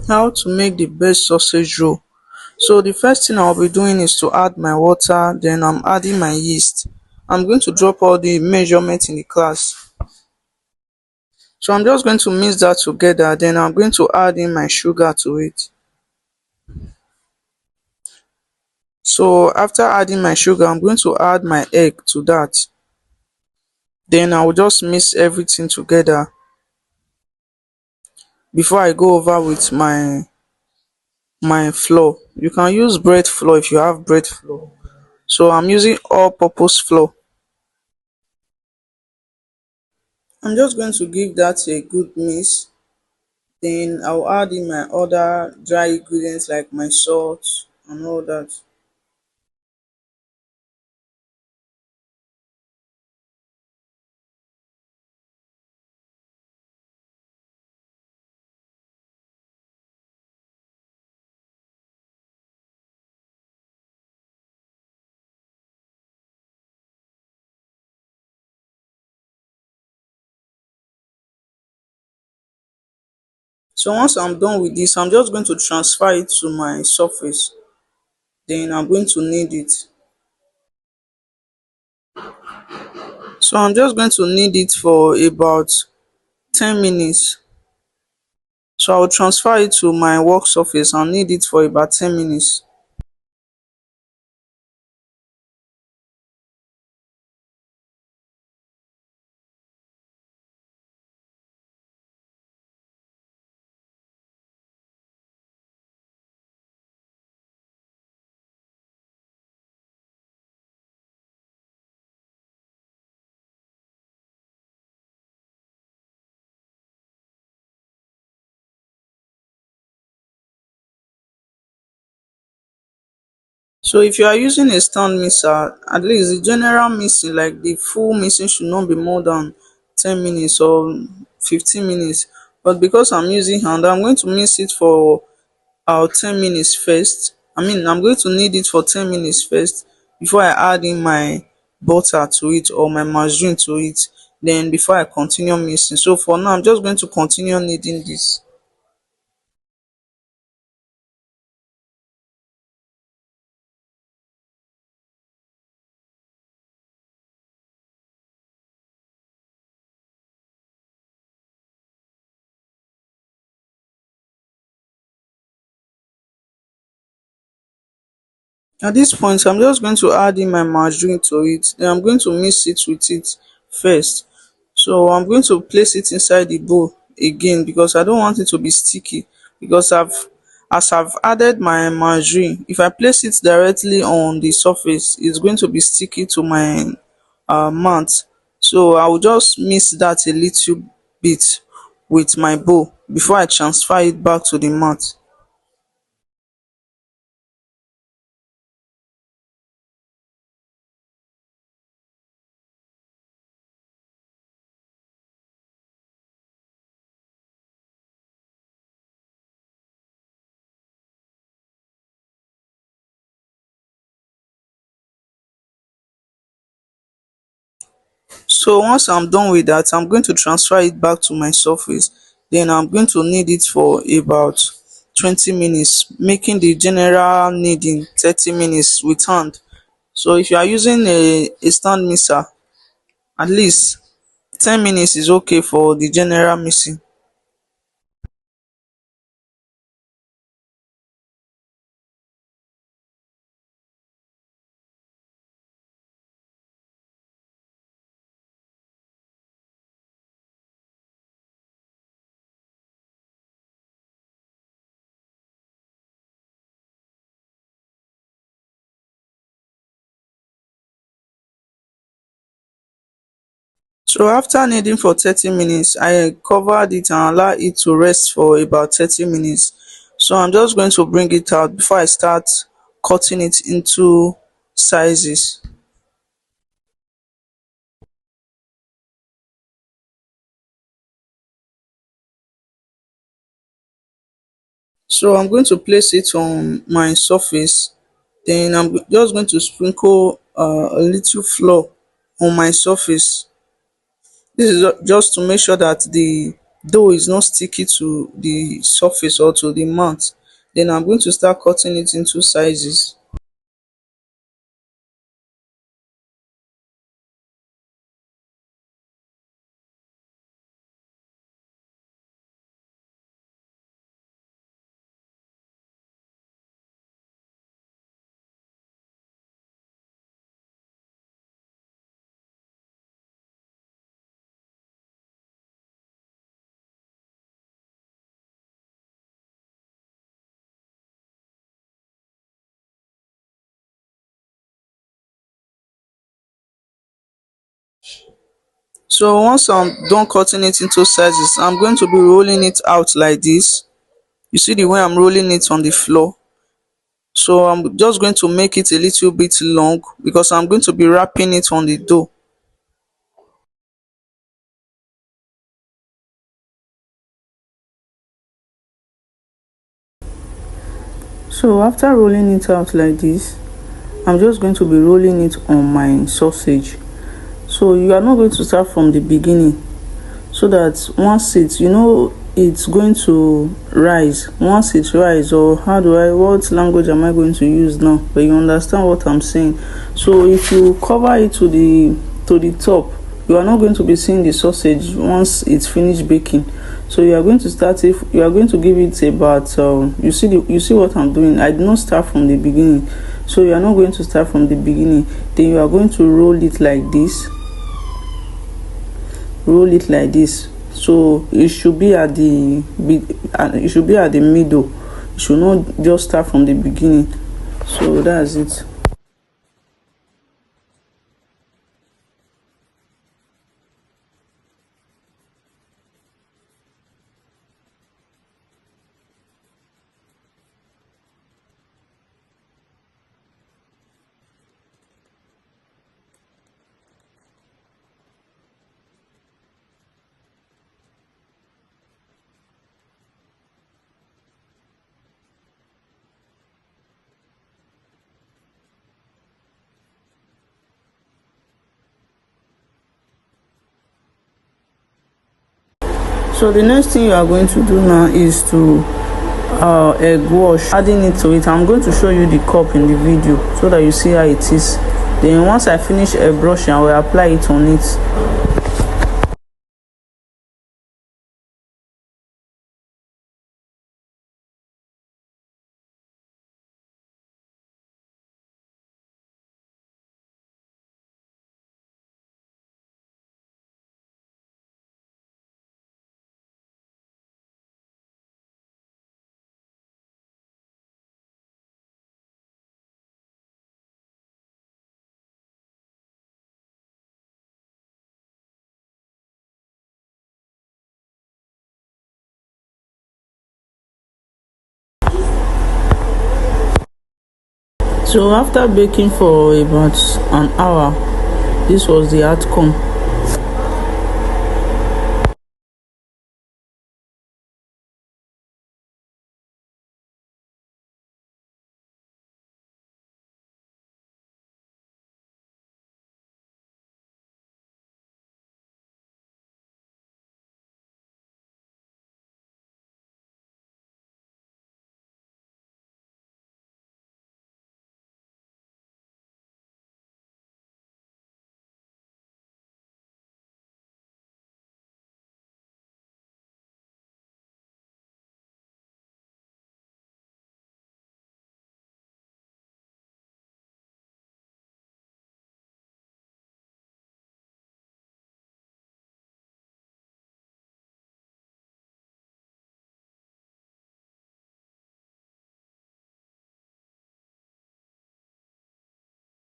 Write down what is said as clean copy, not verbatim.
How to make the best sausage roll. So the first thing I'll be doing is to add my water, then I'm adding my yeast. I'm going to drop all the measurements in the class. So I'm just going to mix that together, then I'm going to add in my sugar to it. So after adding my sugar, I'm going to add my egg to that. Then I will just mix everything together before I go over with my flour. You can use bread flour if you have bread flour. So I'm using all purpose flour. I'm just going to give that a good mix. Then I'll add in my other dry ingredients like my salt and all that. So once I'm done with this, I'm just going to transfer it to my surface. Then I'm going to knead it. So I'm just going to knead it for about 10 minutes. So I'll transfer it to my work surface and knead it for about 10 minutes. So if you are using a stand mixer, at least the general mixing, like the full mixing, should not be more than 10 minutes or 15 minutes. But because I'm using hand, I'm going to mix it for 10 minutes first. I'm going to knead it for 10 minutes first before I add in my butter to it or my margarine to it. Then before I continue mixing. So for now, I'm just going to continue kneading this. At this point, I'm just going to add in my margarine to it. Then I'm going to mix it with it first. So I'm going to place it inside the bowl again because I don't want it to be sticky. Because as I've added my margarine, if I place it directly on the surface, it's going to be sticky to my mouth. So I will just mix that a little bit with my bowl before I transfer it back to the mat. So once I'm done with that, I'm going to transfer it back to my surface. Then I'm going to knead it for about 20 minutes, making the general kneading 30 minutes with hand. So if you are using a stand mixer, at least 10 minutes is okay for the general mixing. So after kneading for 30 minutes, I covered it and allowed it to rest for about 30 minutes. So I'm just going to bring it out before I start cutting it into sizes. So I'm going to place it on my surface. Then I'm just going to sprinkle a little flour on my surface. This is just to make sure that the dough is not sticky to the surface or to the mat, then I'm going to start cutting it into sizes. So once I'm done cutting it into sizes, I'm going to be rolling it out like this. You see the way I'm rolling it on the floor. So I'm just going to make it a little bit long because I'm going to be wrapping it on the dough. So after rolling it out like this, I'm just going to be rolling it on my sausage. So you are not going to start from the beginning, so that once it's going to rise. Once it rise, or what language am I going to use now, but you understand what I'm saying. So if you cover it to the top, you are not going to be seeing the sausage once it's finished baking. So you are going to start, if you are going to give it about you see what I'm doing. I did not start from the beginning. So you are not going to start from the beginning. Then you are going to roll it like this. Roll it like this. So it should be at the middle. You should not just start from the beginning. So that's it. So the next thing you are going to do now is to egg wash, adding it to it. I'm going to show you the cup in the video so that you see how it is. Then once I finish brushing, I will apply it on it. So after baking for about an hour, this was the outcome.